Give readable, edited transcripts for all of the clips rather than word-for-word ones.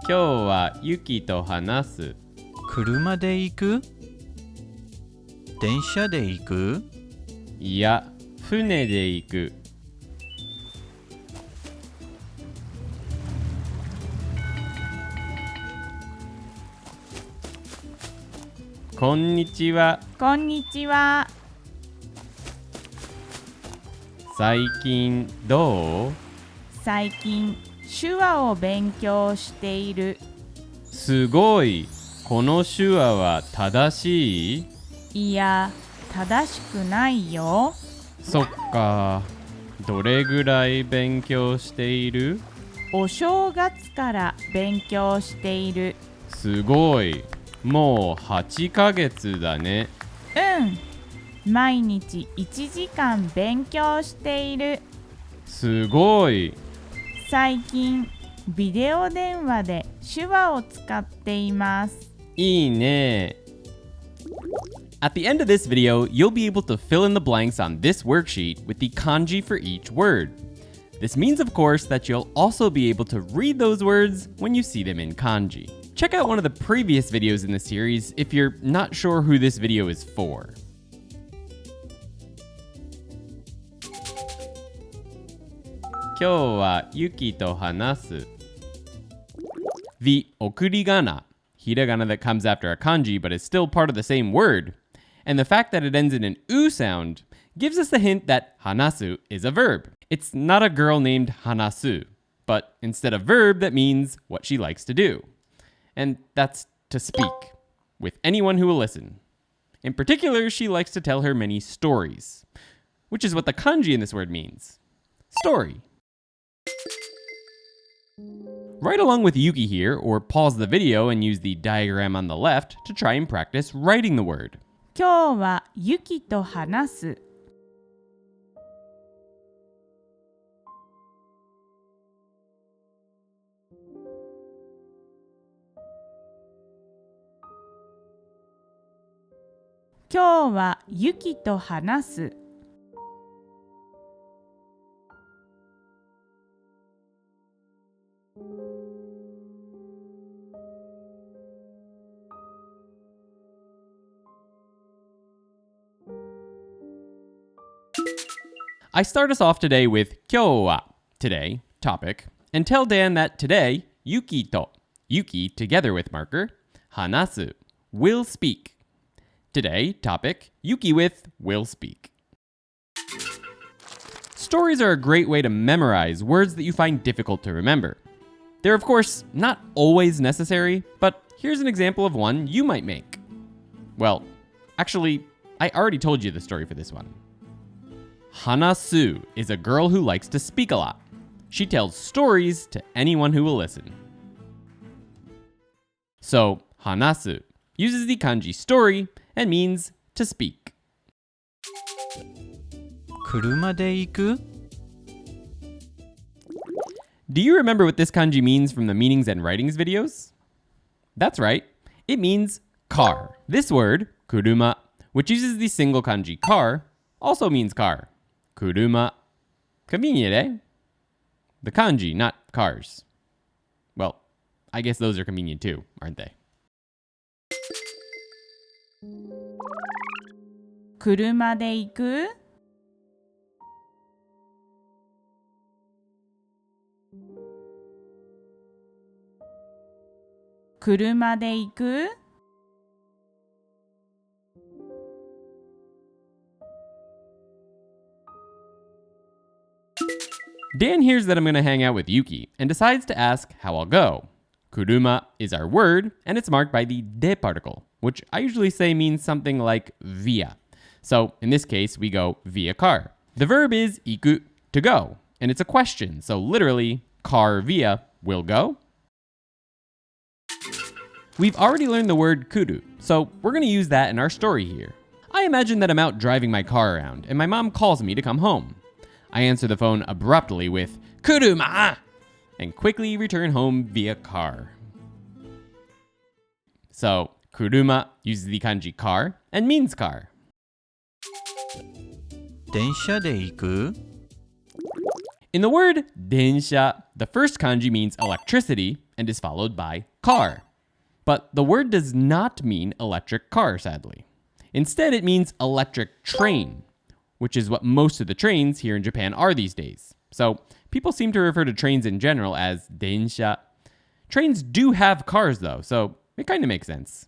今日はユキと話す。車で行く？電車で行く？いや、船で行く。こんにちは。こんにちは。最近どう？最近手話を勉強している。すごい。この手話は正しい？いや、正しくないよ。そっか。どれぐらい勉強している？お正月から勉強している。すごい。もう8ヶ月だね。毎日1時間勉強している。すごい。最近ビデオ電話で手話を使っています。いいね。At the end of this video, you'll be able to fill in the blanks on this worksheet with the kanji for each word. This means, of course, that you'll also be able to read those words when you see them in kanji. Check out one of the previous videos in the series if you're not sure who this video is for. Kyou wa Yuki to hanasu. The okurigana, hiragana that comes after a kanji but is still part of the same word, and the fact that it ends in an u sound gives us the hint that hanasu is a verb. It's not a girl named Hanasu, but instead a verb that means what she likes to do. And that's to speak, with anyone who will listen. In particular, she likes to tell her many stories, which is what the kanji in this word means. Story. Write along with Yuki here, or pause the video and use the diagram on the left to try and practice writing the word. 今日はユキと話す。今日はユキと話す。I start us off today with 今日は today, topic, and tell Dan that today, Yuki to, Yuki together with marker, 話す, will speak. Today, topic, Yuki with will speak. Stories are a great way to memorize words that you find difficult to remember. They're, of course, not always necessary, but here's an example of one you might make. Well, actually, I already told you the story for this one. Hanasu is a girl who likes to speak a lot. She tells stories to anyone who will listen. So, hanasu uses the kanji story and means to speak. 車で行く？ Do you remember what this kanji means from the meanings and writings videos? That's right. It means car. This word, kuruma, which uses the single kanji car, also means car. Kuruma. Convenient, eh? The kanji, not cars. Well, I guess those are convenient too, aren't they? 車で行く？車で行く？ Dan hears that I'm going to hang out with Yuki and decides to ask how I'll go. Kuruma is our word, and it's marked by the de particle, which I usually say means something like via. So in this case, we go via car. The verb is iku, to go, and it's a question, so literally, car via will go. We've already learned the word kuru, so we're going to use that in our story here. I imagine that I'm out driving my car around, and my mom calls me to come home. I answer the phone abruptly with kuruma and quickly return home via car. So, kuruma uses the kanji car and means car. 電車で行く？ In the word densha, the first kanji means electricity and is followed by car. But the word does not mean electric car, sadly. Instead, it means electric train, which is what most of the trains here in Japan are these days. So people seem to refer to trains in general as 電車. Trains do have cars though, so it kind of makes sense.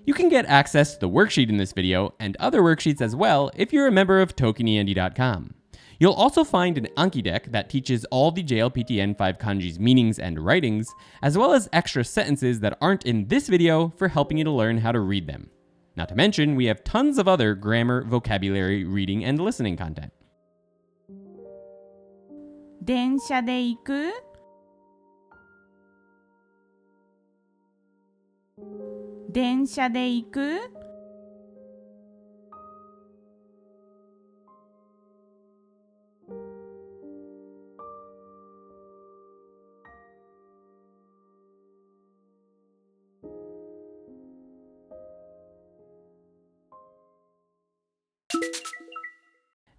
You can get access to the worksheet in this video and other worksheets as well if you're a member of ToKini.com. You'll also find an Anki deck that teaches all the JLPT N5 kanji's meanings and writings, as well as extra sentences that aren't in this video for helping you to learn how to read them. Not to mention, we have tons of other grammar, vocabulary, reading, and listening content. 電車で行く? 電車で行く?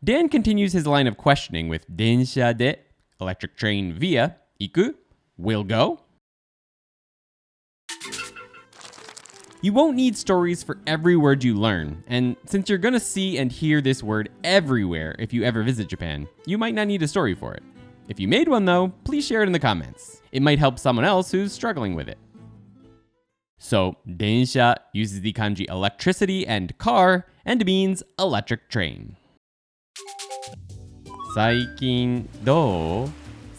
Dan continues his line of questioning with 電車で electric train via 行く will go. You won't need stories for every word you learn, and since you're gonna see and hear this word everywhere if you ever visit Japan, you might not need a story for it. If you made one though, please share it in the comments. It might help someone else who's struggling with it. So, 電車 uses the kanji electricity and car and means electric train. 最近どう?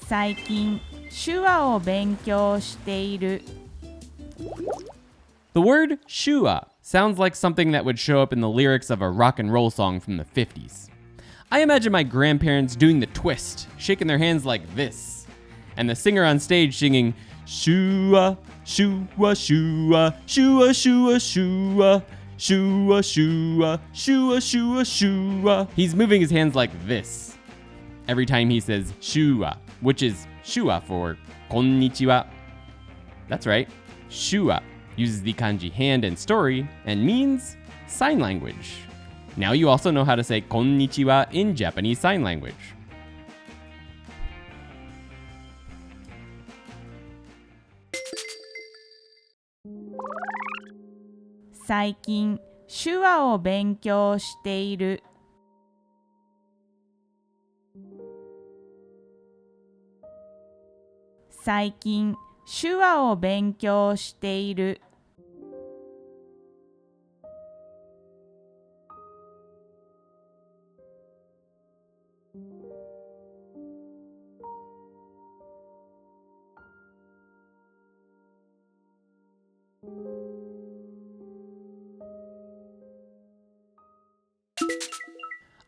最近手話を勉強している. The word shua sounds like something that would show up in the lyrics of a rock and roll song from the 50s. I imagine my grandparents doing the twist, shaking their hands like this, and the singer on stage singing shua, shua, shua, shua, shua, shua, shua, shua, shua, shua, shua. He's moving his hands like this every time he says shua, which is shua for konnichiwa. That's right, shua uses the kanji hand and story and means sign language. Now you also know how to say konnichiwa in Japanese Sign Language. 最近手話を勉強している. "最近手話を勉強している."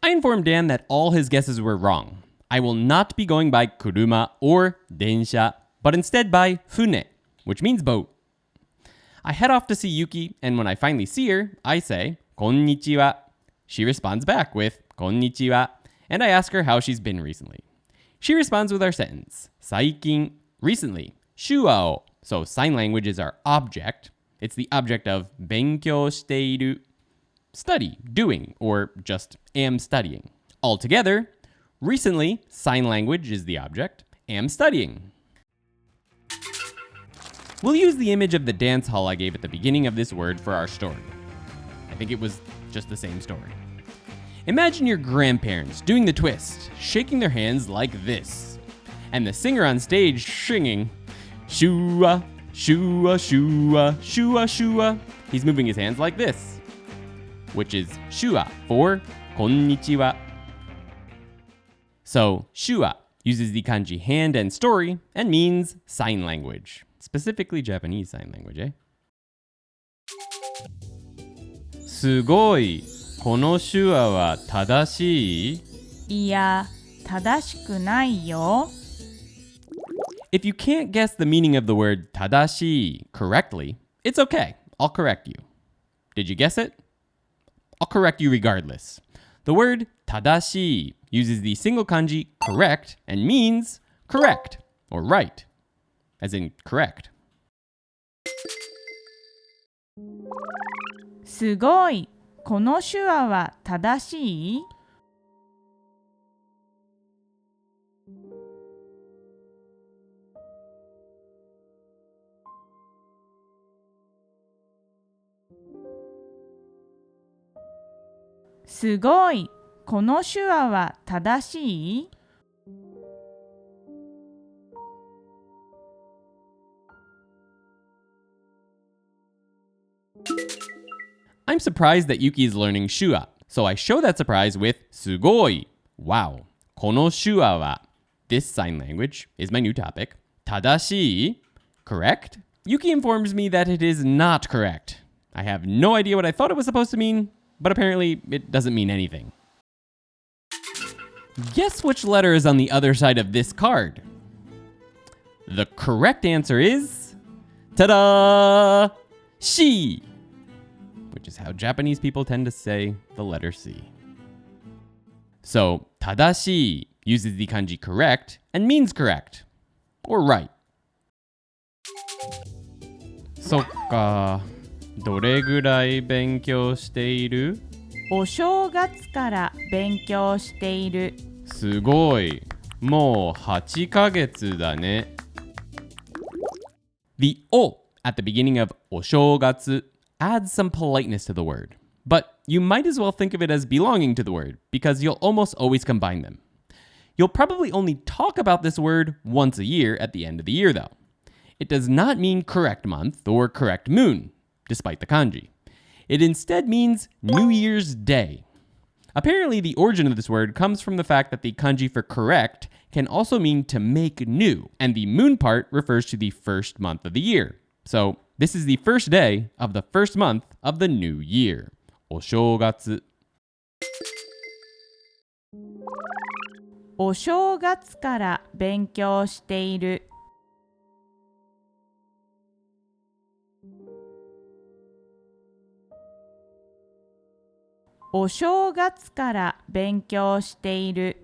I informed Dan that all his guesses were wrong. I will not be going by kuruma or 電車, but instead by 船, which means boat. I head off to see Yuki, and when I finally see her, I say, こんにちは. She responds back with, こんにちは, and I ask her how she's been recently. She responds with our sentence, 最近, recently, 手話を. So sign language is our object. It's the object of 勉強している, study, doing, or just am studying. Altogether, recently, sign language is the object, am studying. We'll use the image of the dance hall I gave at the beginning of this word for our story. I think it was just the same story. Imagine your grandparents doing the twist, shaking their hands like this, and the singer on stage singing, shua, shua, shua, shua, shua. He's moving his hands like this, which is shua for こんにちは. So, shua uses the kanji hand and story and means sign language, specifically Japanese sign language, eh? すごい。この手話は正しい? いや、正しくないよ。If you can't guess the meaning of the word 正しい correctly, it's okay. I'll correct you. Did you guess it? I'll correct you regardless. The word 正しい uses the single kanji correct and means correct or right, as in correct. すごい。この手話は正しい?すごい。この手話は正しい？ I'm surprised that Yuki is learning Shua, so I show that surprise with すごい. Wow. この手話は This sign language is my new topic. 正しい? Correct? Yuki informs me that it is not correct. I have no idea what I thought it was supposed to mean, but apparently it doesn't mean anything. Guess which letter is on the other side of this card? The correct answer is ta-da! Shi, which is how Japanese people tend to say the letter C. So, tadashi uses the kanji correct and means correct, or right. そっか。どれぐらい勉強している？お正月から勉強している。すごい。もう8ヶ月だね。The o at the beginning of お正月 adds some politeness to the word, but you might as well think of it as belonging to the word because you'll almost always combine them. You'll probably only talk about this word once a year at the end of the year, though. It does not mean correct month or correct moon, despite the kanji. It instead means New Year's Day. Apparently, the origin of this word comes from the fact that the kanji for correct can also mean to make new, and the moon part refers to the first month of the year. So, this is the first day of the first month of the new year. お正月。お正月から勉強している。お正月から勉強している。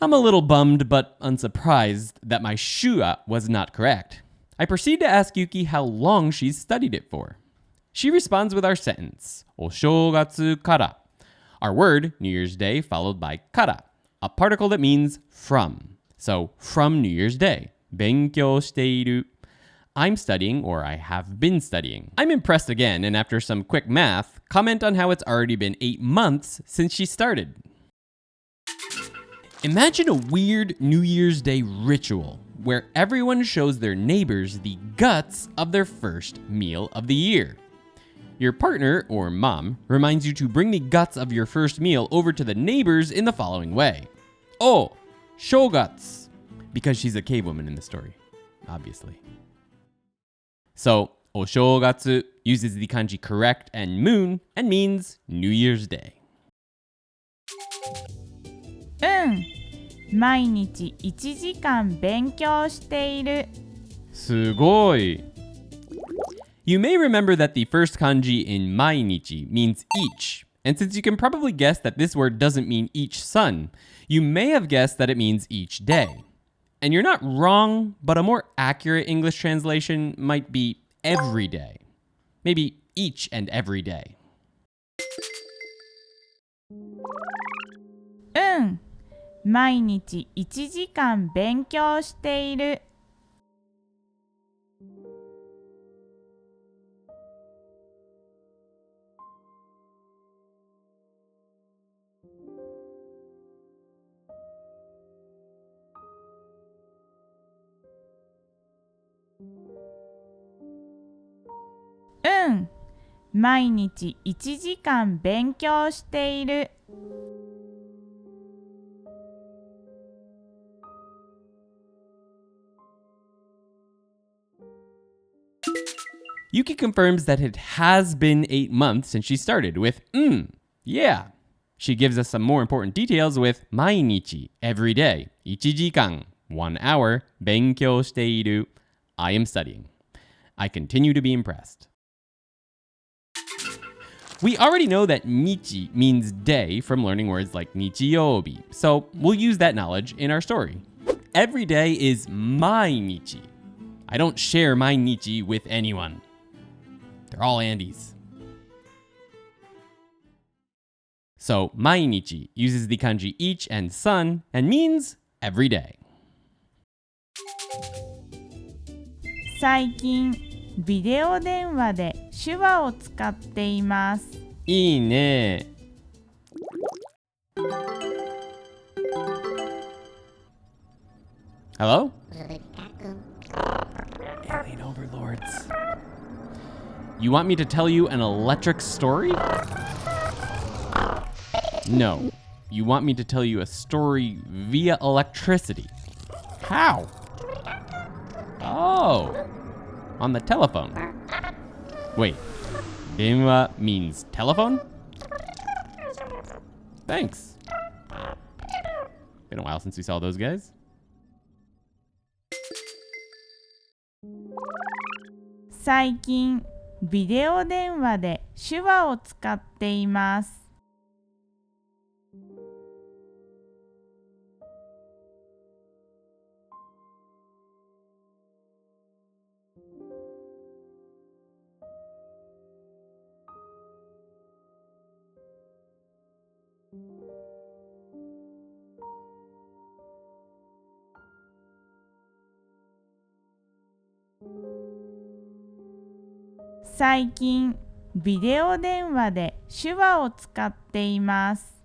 I'm a little bummed but unsurprised that my shua was not correct. I proceed to ask Yuki how long she's studied it for. She responds with our sentence, お正月から. Our word, New Year's Day, followed by kara, a particle that means from. So, from New Year's Day. 勉強している. I'm studying, or I have been studying. I'm impressed again, and after some quick math, comment on how it's already been 8 months since she started. Imagine a weird New Year's Day ritual where everyone shows their neighbors the guts of their first meal of the year. Your partner, or mom, reminds you to bring the guts of your first meal over to the neighbors in the following way. Oh, shoguts, because she's a cave woman in the story, obviously. So, お正月 uses the kanji correct and moon and means New Year's Day. 毎日1時間勉強している。すごい。You may remember that the first kanji in 毎日 means each, and since you can probably guess that this word doesn't mean each sun, you may have guessed that it means each day. And you're not wrong, but a more accurate English translation might be every day. Maybe each and every day. 毎日1時間勉強している。毎日1時間勉強している。Yuki confirms that it has been 8 months since she started with yeah. She gives us some more important details with 毎日 every day, 1時間 1 hour, 勉強している I am studying. I continue to be impressed. We already know that nichi means day from learning words like nichiyobi, so we'll use that knowledge in our story. Every day is mainichi. I don't share my nichi with anyone. They're all Andes. So mainichi uses the kanji each and san and means every day. 最近ビデオ電話で手話を使っています。いいね。Hello? Alien overlords. You want me to tell you an electric story? No. You want me to tell you a story via electricity. How? Oh. On the telephone. Wait. 電話 means telephone? Thanks. Been a while since we saw those guys. 最近ビデオ電話で手話を使っています。最近ビデオ電話で手話を使っています。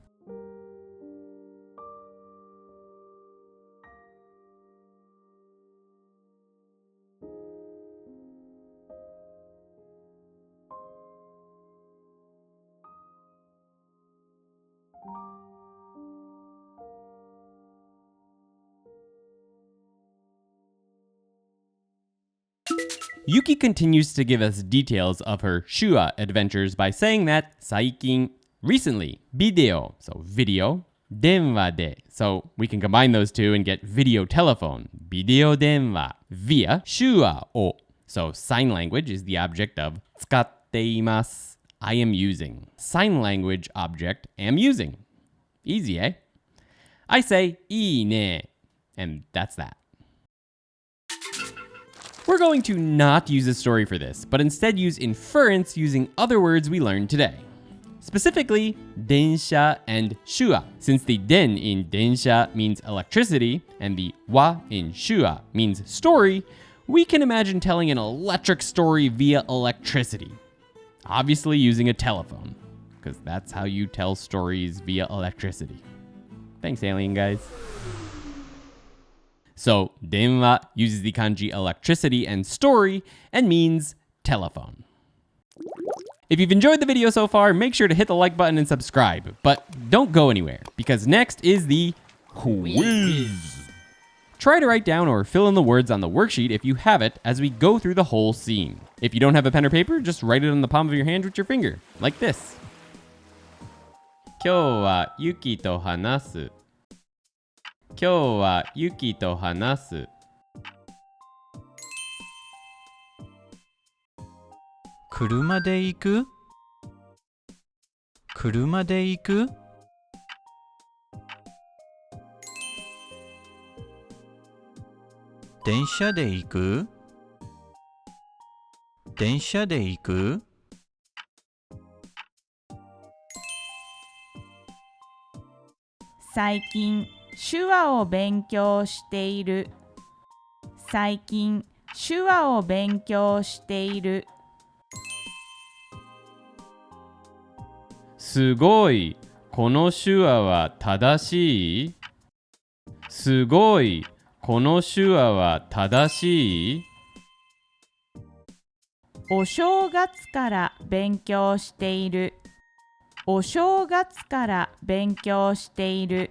Yuki continues to give us details of her Shua adventures by saying that 最近 recently, video, so video, 電話で, so we can combine those two and get video telephone, ビデオ電話 via Shua を, so sign language is the object of 使っています I am using. Sign language object am using. Easy, eh? I say いいね and that's that. We're going to not use a story for this, but instead use inference using other words we learned today. Specifically, 電車 and 手話. Since the 電 in 電車 means electricity and the 話 in 手話 means story, we can imagine telling an electric story via electricity. Obviously using a telephone, because that's how you tell stories via electricity. Thanks, alien guys. So, 電話 uses the kanji electricity and story and means telephone. If you've enjoyed the video so far, make sure to hit the like button and subscribe. But don't go anywhere, because next is the quiz. Try to write down or fill in the words on the worksheet if you have it as we go through the whole scene. If you don't have a pen or paper, just write it on the palm of your hand with your finger, like this. 今日はユキと話す。今日はユキと話す。車で行く？車で行く？電車で行く？電車で行く？最近手話を勉強している。最近手話を勉強している。すごい。この手話は正しい？すごい。この手話は正しい？お正月から勉強している。お正月から勉強している。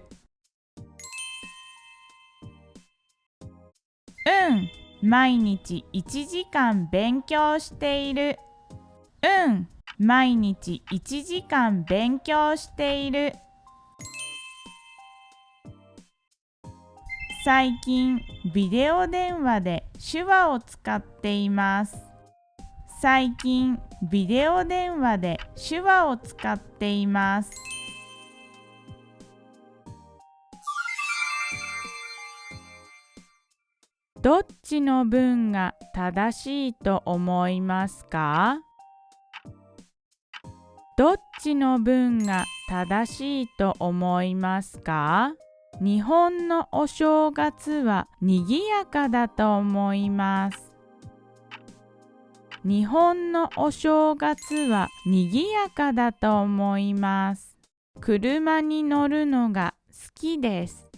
毎日1時間勉強している。毎日1時間勉強している。最近ビデオ電話で手話を使っています。最近ビデオ電話で手話を使っています。どっちの文が正しいと思いますか？どっちの文が正しいと思いますか？日本のお正月は賑やかだと思います。日本のお正月は賑やかだと思います。車に乗るのが好きです。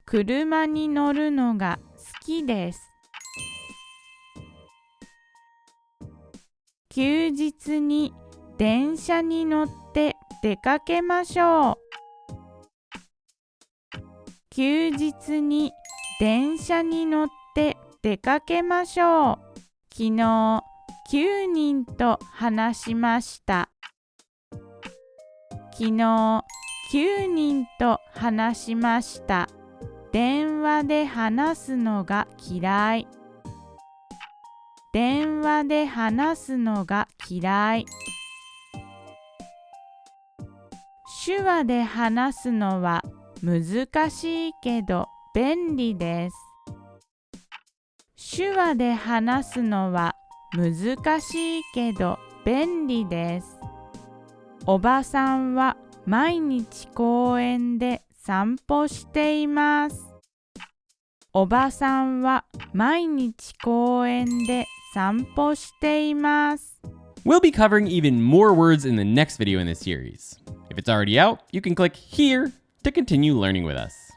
車に乗るのが好きです。休日に電車に乗って出かけましょう。休日に電車に乗って出かけましょう。昨日9人と話しました。昨日9人と話しました。電話で話すのが嫌い。電話で話すのが嫌い。手話で話すのは難しいけど便利です。手話で話すのは難しいけど便利です。おばさんは毎日公園で散歩しています。おばさんは毎日公園で散歩しています。We'll be covering even more words in the next video in this series. If it's already out, you can click here to continue learning with us.